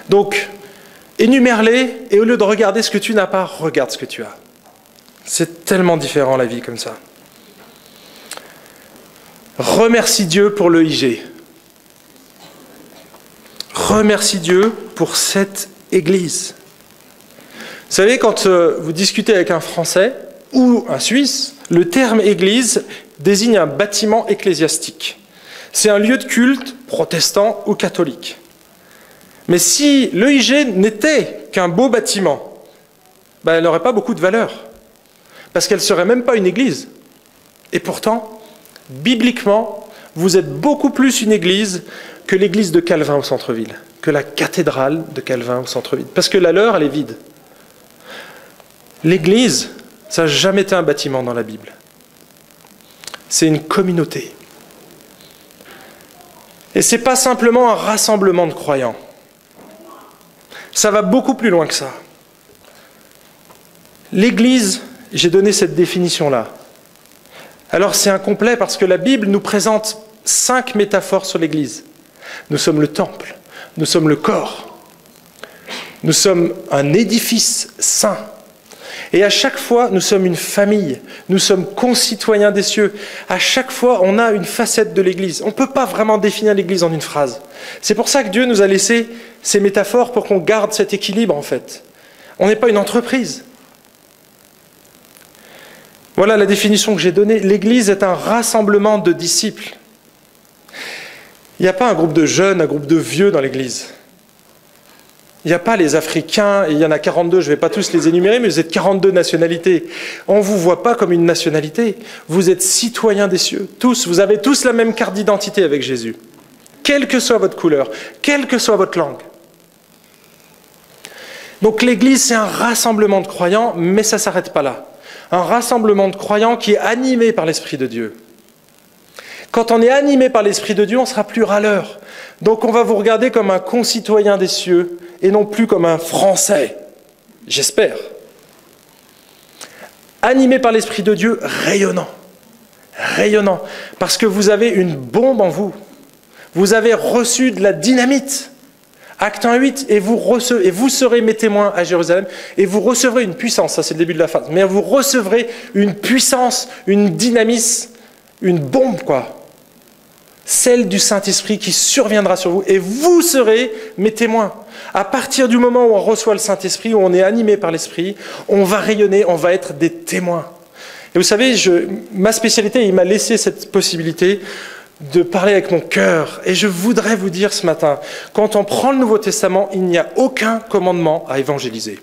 Donc, énumère-les et au lieu de regarder ce que tu n'as pas, regarde ce que tu as. C'est tellement différent la vie comme ça. Remercie Dieu pour l'EIG. Remercie Dieu pour cette Église. Vous savez, quand vous discutez avec un Français ou un Suisse, le terme Église désigne un bâtiment ecclésiastique. C'est un lieu de culte protestant ou catholique. Mais si l'EIG n'était qu'un beau bâtiment, elle n'aurait pas beaucoup de valeur. Parce qu'elle ne serait même pas une église. Et pourtant, bibliquement, vous êtes beaucoup plus une église que l'église de Calvin au centre-ville, que la cathédrale de Calvin au centre-ville. Parce que la leur, elle est vide. L'église, ça n'a jamais été un bâtiment dans la Bible. C'est une communauté. Et ce n'est pas simplement un rassemblement de croyants. Ça va beaucoup plus loin que ça. L'Église, j'ai donné cette définition-là. Alors c'est incomplet parce que la Bible nous présente 5 métaphores sur l'Église. Nous sommes le temple, nous sommes le corps, nous sommes un édifice saint. Et à chaque fois, nous sommes une famille, nous sommes concitoyens des cieux. À chaque fois, on a une facette de l'Église. On ne peut pas vraiment définir l'Église en une phrase. C'est pour ça que Dieu nous a laissé ces métaphores pour qu'on garde cet équilibre, en fait. On n'est pas une entreprise. Voilà la définition que j'ai donnée. L'Église est un rassemblement de disciples. Il n'y a pas un groupe de jeunes, un groupe de vieux dans l'Église. Il n'y a pas les Africains, et il y en a 42, je ne vais pas tous les énumérer, mais vous êtes 42 nationalités. On ne vous voit pas comme une nationalité. Vous êtes citoyens des cieux, tous. Vous avez tous la même carte d'identité avec Jésus. Quelle que soit votre couleur, quelle que soit votre langue. Donc l'Église, c'est un rassemblement de croyants, mais ça ne s'arrête pas là. Un rassemblement de croyants qui est animé par l'Esprit de Dieu. Quand on est animé par l'Esprit de Dieu, on ne sera plus râleur. Donc on va vous regarder comme un concitoyen des cieux et non plus comme un Français, j'espère. Animé par l'Esprit de Dieu, rayonnant. Rayonnant. Parce que vous avez une bombe en vous. Vous avez reçu de la dynamite. Acte 1:8, et vous serez mes témoins à Jérusalem, et vous recevrez une puissance, ça c'est le début de la phrase, mais vous recevrez une puissance, une dynamisme, une bombe quoi. Celle du Saint-Esprit qui surviendra sur vous, et vous serez mes témoins. À partir du moment où on reçoit le Saint-Esprit, où on est animé par l'Esprit, on va rayonner, on va être des témoins. Et vous savez, ma spécialité, il m'a laissé cette possibilité de parler avec mon cœur. Et je voudrais vous dire ce matin, quand on prend le Nouveau Testament, il n'y a aucun commandement à évangéliser.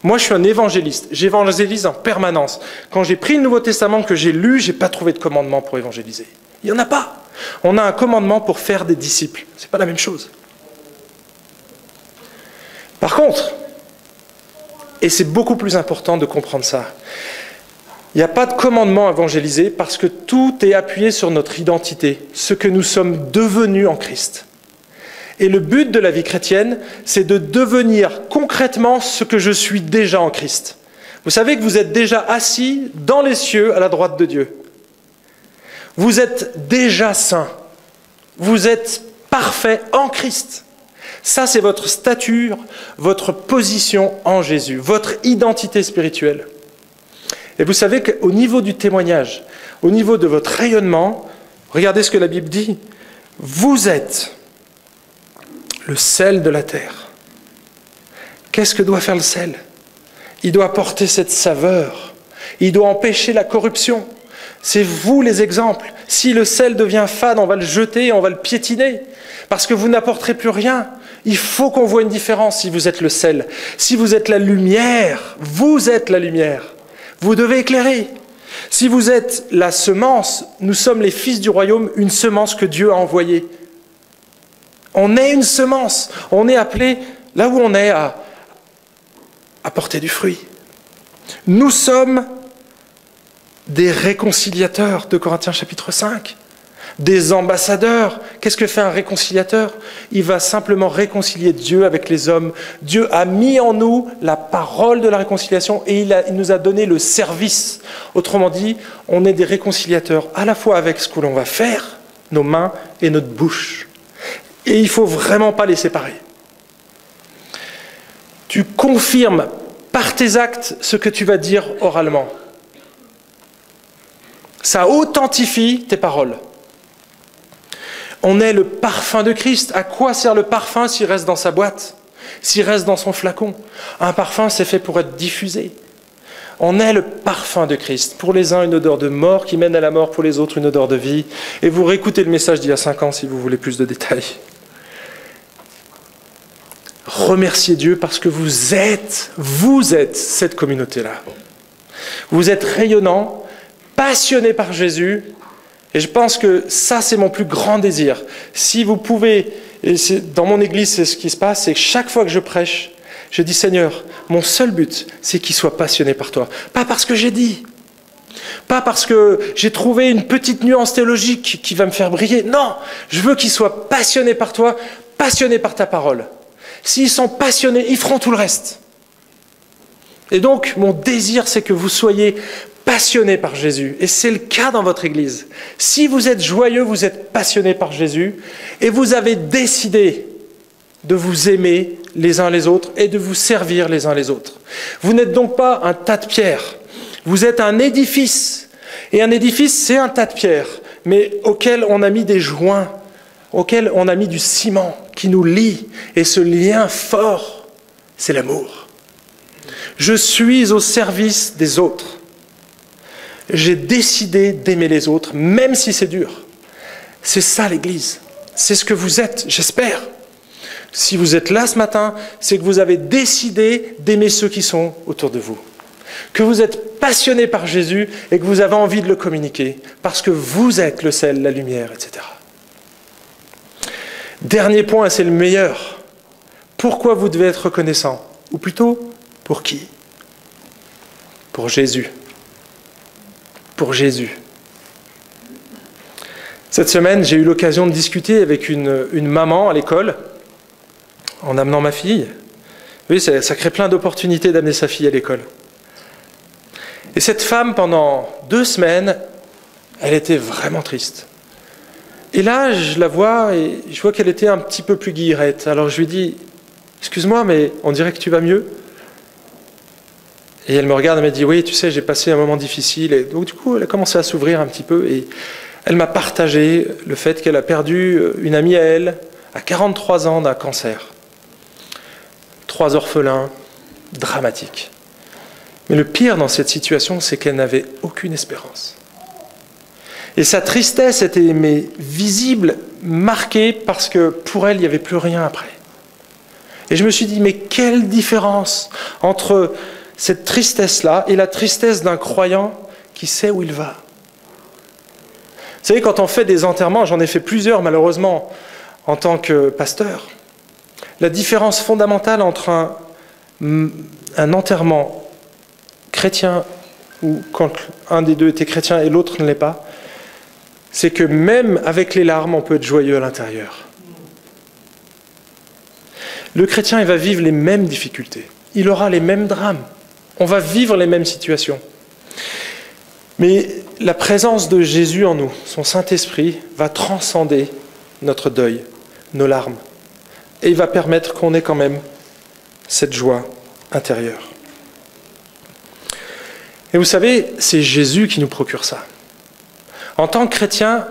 Moi, je suis un évangéliste. J'évangélise en permanence. Quand j'ai pris le Nouveau Testament que j'ai lu, je n'ai pas trouvé de commandement pour évangéliser. Il n'y en a pas. On a un commandement pour faire des disciples. Ce n'est pas la même chose. Par contre, et c'est beaucoup plus important de comprendre ça, il n'y a pas de commandement à évangéliser parce que tout est appuyé sur notre identité, ce que nous sommes devenus en Christ. Et le but de la vie chrétienne, c'est de devenir concrètement ce que je suis déjà en Christ. Vous savez que vous êtes déjà assis dans les cieux à la droite de Dieu. Vous êtes déjà saint. Vous êtes parfait en Christ. Ça, c'est votre stature, votre position en Jésus, votre identité spirituelle. Et vous savez qu'au niveau du témoignage, au niveau de votre rayonnement, regardez ce que la Bible dit, vous êtes le sel de la terre. Qu'est-ce que doit faire le sel? Il doit apporter cette saveur, il doit empêcher la corruption. C'est vous les exemples. Si le sel devient fade, on va le jeter, on va le piétiner, parce que vous n'apporterez plus rien. Il faut qu'on voit une différence si vous êtes le sel. Si vous êtes la lumière, vous êtes la lumière. Vous devez éclairer. Si vous êtes la semence, nous sommes les fils du royaume, une semence que Dieu a envoyée. On est une semence. On est appelé, là où on est, à porter du fruit. Nous sommes des réconciliateurs, 2 Corinthiens chapitre 5. Des ambassadeurs. Qu'est-ce que fait un réconciliateur? Il va simplement réconcilier Dieu avec les hommes. Dieu a mis en nous la parole de la réconciliation et il nous a donné le service. Autrement dit, on est des réconciliateurs à la fois avec ce que l'on va faire, nos mains et notre bouche. Et il ne faut vraiment pas les séparer. Tu confirmes par tes actes ce que tu vas dire oralement. Ça authentifie tes paroles. On est le parfum de Christ. À quoi sert le parfum s'il reste dans sa boîte, s'il reste dans son flacon? Un parfum, c'est fait pour être diffusé. On est le parfum de Christ. Pour les uns, une odeur de mort qui mène à la mort, pour les autres, une odeur de vie. Et vous réécoutez le message d'il y a 5 ans si vous voulez plus de détails. Remerciez Dieu parce que vous êtes cette communauté-là. Vous êtes rayonnant passionnés par Jésus. Et je pense que ça, c'est mon plus grand désir. Si vous pouvez, et dans mon église, c'est ce qui se passe, c'est que chaque fois que je prêche, je dis, Seigneur, mon seul but, c'est qu'il soit passionné par toi. Pas parce que j'ai dit, pas parce que j'ai trouvé une petite nuance théologique qui va me faire briller. Non, je veux qu'il soit passionné par toi, passionné par ta parole. S'ils sont passionnés, ils feront tout le reste. Et donc, mon désir, c'est que vous soyez passionnés par Jésus. Et c'est le cas dans votre église. Si vous êtes joyeux, vous êtes passionnés par Jésus, et vous avez décidé de vous aimer les uns les autres et de vous servir les uns les autres. Vous n'êtes donc pas un tas de pierres. Vous êtes un édifice. Et un édifice, c'est un tas de pierres, mais auquel on a mis des joints, auquel on a mis du ciment qui nous lie. Et ce lien fort, c'est l'amour. Je suis au service des autres. J'ai décidé d'aimer les autres, même si c'est dur. C'est ça l'Église. C'est ce que vous êtes, j'espère. Si vous êtes là ce matin, c'est que vous avez décidé d'aimer ceux qui sont autour de vous. Que vous êtes passionné par Jésus et que vous avez envie de le communiquer, parce que vous êtes le sel, la lumière, etc. Dernier point, c'est le meilleur. Pourquoi vous devez être reconnaissant? Ou plutôt, pour qui? Pour Jésus. Pour Jésus. Cette semaine, j'ai eu l'occasion de discuter avec une maman à l'école, en amenant ma fille. Oui, ça crée plein d'opportunités d'amener sa fille à l'école. Et cette femme, pendant 2 semaines, elle était vraiment triste. Et là, je la vois, et je vois qu'elle était un petit peu plus guillerette. Alors je lui dis, excuse-moi, mais on dirait que tu vas mieux. Et elle me regarde, elle me dit, oui, tu sais, j'ai passé un moment difficile. Et donc du coup, elle a commencé à s'ouvrir un petit peu. Et elle m'a partagé le fait qu'elle a perdu une amie à elle, à 43 ans, d'un cancer. 3 orphelins, dramatique. Mais le pire dans cette situation, c'est qu'elle n'avait aucune espérance. Et sa tristesse était visible, marquée, parce que pour elle, il n'y avait plus rien après. Et je me suis dit, mais quelle différence entre cette tristesse-là et la tristesse d'un croyant qui sait où il va. Vous savez, quand on fait des enterrements, j'en ai fait plusieurs malheureusement en tant que pasteur, la différence fondamentale entre un enterrement chrétien, ou quand un des deux était chrétien et l'autre ne l'est pas, c'est que même avec les larmes, on peut être joyeux à l'intérieur. Le chrétien, il va vivre les mêmes difficultés. Il aura les mêmes drames. On va vivre les mêmes situations. Mais la présence de Jésus en nous, son Saint-Esprit, va transcender notre deuil, nos larmes. Et il va permettre qu'on ait quand même cette joie intérieure. Et vous savez, c'est Jésus qui nous procure ça. En tant que chrétien,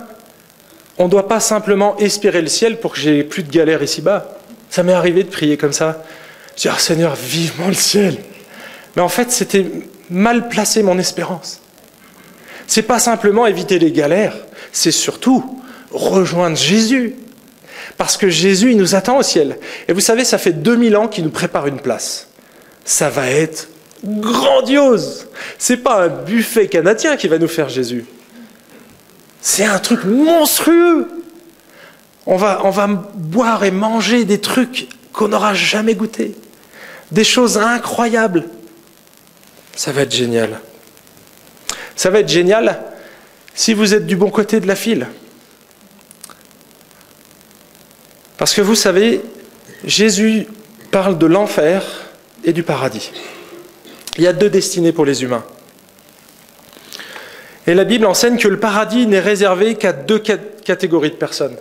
on ne doit pas simplement espérer le ciel pour que j'ai plus de galères ici-bas. Ça m'est arrivé de prier comme ça. Je dis, ah Seigneur, vivement le ciel. Mais en fait, c'était mal placé mon espérance. C'est pas simplement éviter les galères, c'est surtout rejoindre Jésus. Parce que Jésus, il nous attend au ciel. Et vous savez, ça fait 2000 ans qu'il nous prépare une place. Ça va être grandiose. C'est pas un buffet canadien qui va nous faire Jésus. C'est un truc monstrueux. On va boire et manger des trucs qu'on n'aura jamais goûté. Des choses incroyables. Ça va être génial. Ça va être génial si vous êtes du bon côté de la file. Parce que vous savez, Jésus parle de l'enfer et du paradis. Il y a 2 destinées pour les humains. Et la Bible enseigne que le paradis n'est réservé qu'à 2 catégories de personnes.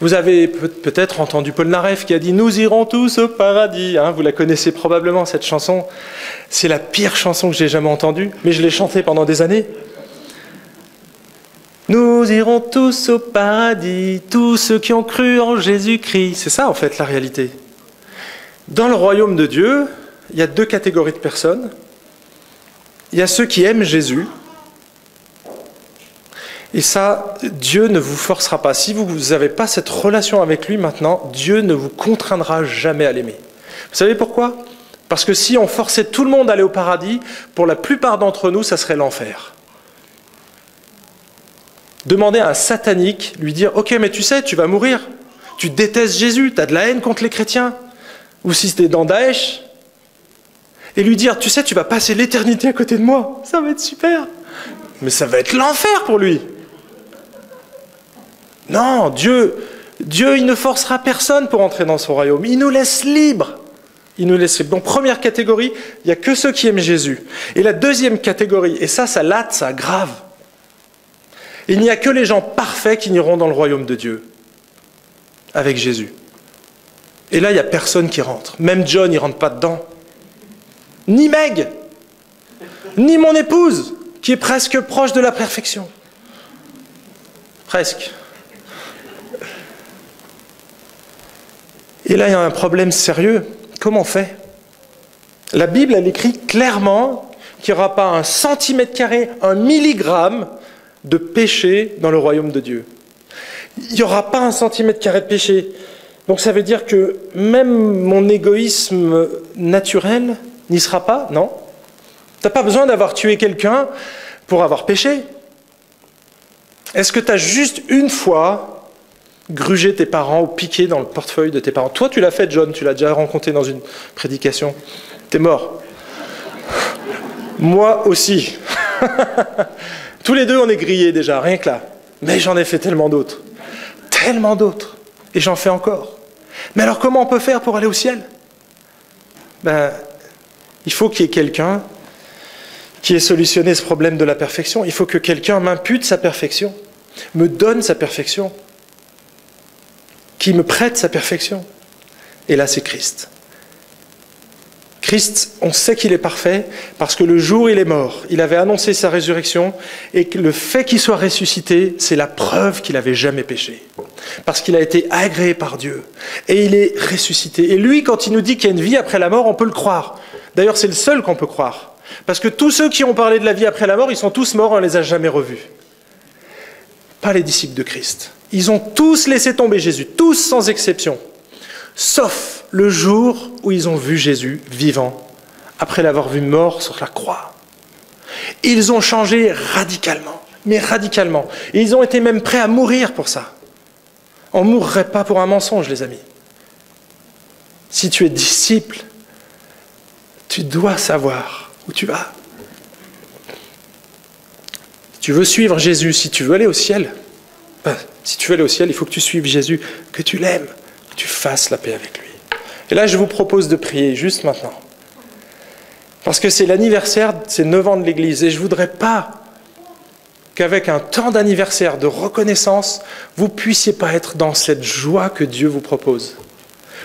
Vous avez peut-être entendu Paul Naref qui a dit « Nous irons tous au paradis ». Vous la connaissez probablement, cette chanson. C'est la pire chanson que j'ai jamais entendue, mais je l'ai chantée pendant des années. « Nous irons tous au paradis, tous ceux qui ont cru en Jésus-Christ ». C'est ça, en fait, la réalité. Dans le royaume de Dieu, il y a 2 catégories de personnes. Il y a ceux qui aiment Jésus. Et ça, Dieu ne vous forcera pas. Si vous n'avez pas cette relation avec lui maintenant, Dieu ne vous contraindra jamais à l'aimer. Vous savez pourquoi? Parce que si on forçait tout le monde à aller au paradis, pour la plupart d'entre nous, ça serait l'enfer. Demander à un satanique, lui dire « Ok, mais tu sais, tu vas mourir. Tu détestes Jésus, tu as de la haine contre les chrétiens. » Ou si c'était dans Daesh. Et lui dire « Tu sais, tu vas passer l'éternité à côté de moi. Ça va être super. » Mais ça va être l'enfer pour lui. Non, Dieu, il ne forcera personne pour entrer dans son royaume. Il nous laisse libres. Il nous laisse libres. Donc, première catégorie, il n'y a que ceux qui aiment Jésus. Et la deuxième catégorie, et ça latte, ça grave. Il n'y a que les gens parfaits qui n'iront dans le royaume de Dieu, avec Jésus. Et là, il n'y a personne qui rentre. Même John, il ne rentre pas dedans. Ni Meg, ni mon épouse, qui est presque proche de la perfection. Presque. Et là, il y a un problème sérieux. Comment on fait? La Bible, elle écrit clairement qu'il n'y aura pas 1 centimètre carré, 1 milligramme de péché dans le royaume de Dieu. Il n'y aura pas 1 centimètre carré de péché. Donc ça veut dire que même mon égoïsme naturel n'y sera pas, non? Tu n'as pas besoin d'avoir tué quelqu'un pour avoir péché. Est-ce que tu as juste une fois grugé tes parents ou piqué dans le portefeuille de tes parents? Toi, tu l'as fait, John, tu l'as déjà rencontré dans une prédication. T'es mort. Moi aussi. Tous les deux, on est grillés déjà, rien que là. Mais j'en ai fait tellement d'autres. Tellement d'autres. Et j'en fais encore. Mais alors, comment on peut faire pour aller au ciel? Il faut qu'il y ait quelqu'un qui ait solutionné ce problème de la perfection. Il faut que quelqu'un m'impute sa perfection, me donne sa perfection, qui me prête sa perfection. Et là, c'est Christ. Christ, on sait qu'il est parfait parce que le jour où il est mort, il avait annoncé sa résurrection et que le fait qu'il soit ressuscité, c'est la preuve qu'il n'avait jamais péché. Parce qu'il a été agréé par Dieu et il est ressuscité. Et lui, quand il nous dit qu'il y a une vie après la mort, on peut le croire. D'ailleurs, c'est le seul qu'on peut croire. Parce que tous ceux qui ont parlé de la vie après la mort, ils sont tous morts, on ne les a jamais revus. Pas les disciples de Christ. Ils ont tous laissé tomber Jésus, tous sans exception. Sauf le jour où ils ont vu Jésus vivant, après l'avoir vu mort sur la croix. Ils ont changé radicalement, mais radicalement. Et ils ont été même prêts à mourir pour ça. On ne mourrait pas pour un mensonge, les amis. Si tu es disciple, tu dois savoir où tu vas. Si tu veux suivre Jésus, si tu veux aller au ciel, si tu veux aller au ciel, il faut que tu suives Jésus, que tu l'aimes, que tu fasses la paix avec lui. Et là, je vous propose de prier juste maintenant. Parce que c'est l'anniversaire, c'est 9 ans de l'Église. Et je ne voudrais pas qu'avec un temps d'anniversaire, de reconnaissance, vous ne puissiez pas être dans cette joie que Dieu vous propose.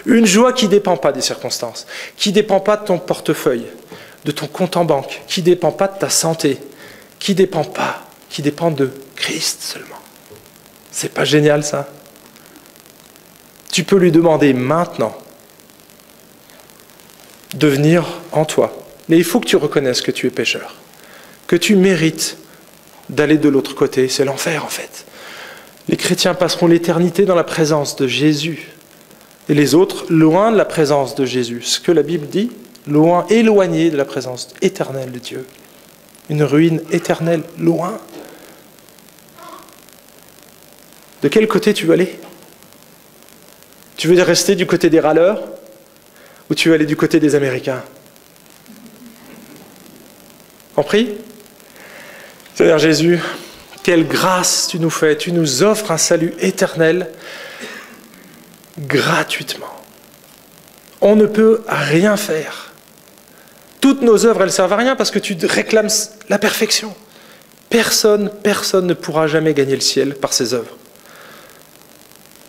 Une joie qui ne dépend pas des circonstances, qui ne dépend pas de ton portefeuille, de ton compte en banque, qui ne dépend pas de ta santé, qui dépend de Christ seulement. C'est pas génial ça? Tu peux lui demander maintenant de venir en toi. Mais il faut que tu reconnaisses que tu es pécheur, que tu mérites d'aller de l'autre côté. C'est l'enfer en fait. Les chrétiens passeront l'éternité dans la présence de Jésus. Et les autres, loin de la présence de Jésus. Ce que la Bible dit, loin, éloigné de la présence éternelle de Dieu. Une ruine éternelle, loin. De quel côté tu veux aller? Tu veux rester du côté des râleurs ou tu veux aller du côté des Américains? Compris? Seigneur Jésus, quelle grâce tu nous fais. Tu nous offres un salut éternel gratuitement. On ne peut rien faire. Toutes nos œuvres, elles ne servent à rien parce que tu réclames la perfection. Personne ne pourra jamais gagner le ciel par ses œuvres.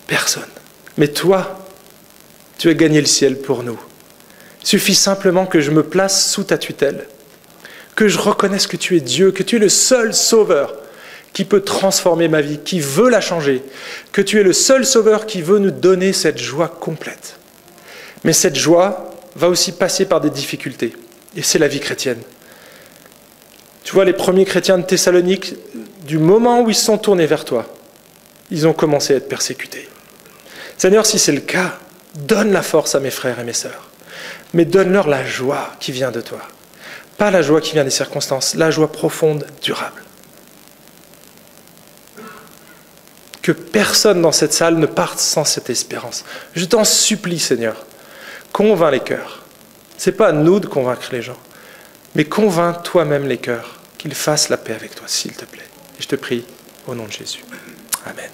Personne. Mais toi, tu as gagné le ciel pour nous. Il suffit simplement que je me place sous ta tutelle, que je reconnaisse que tu es Dieu, que tu es le seul sauveur qui peut transformer ma vie, qui veut la changer, que tu es le seul sauveur qui veut nous donner cette joie complète. Mais cette joie va aussi passer par des difficultés, et c'est la vie chrétienne. Tu vois, les premiers chrétiens de Thessalonique, du moment où ils se sont tournés vers toi, ils ont commencé à être persécutés. Seigneur, si c'est le cas, donne la force à mes frères et mes sœurs, mais donne-leur la joie qui vient de toi. Pas la joie qui vient des circonstances, la joie profonde, durable. Que personne dans cette salle ne parte sans cette espérance. Je t'en supplie, Seigneur, convainc les cœurs. Ce n'est pas à nous de convaincre les gens, mais convainc toi-même les cœurs qu'ils fassent la paix avec toi, s'il te plaît. Et je te prie, au nom de Jésus. Amen.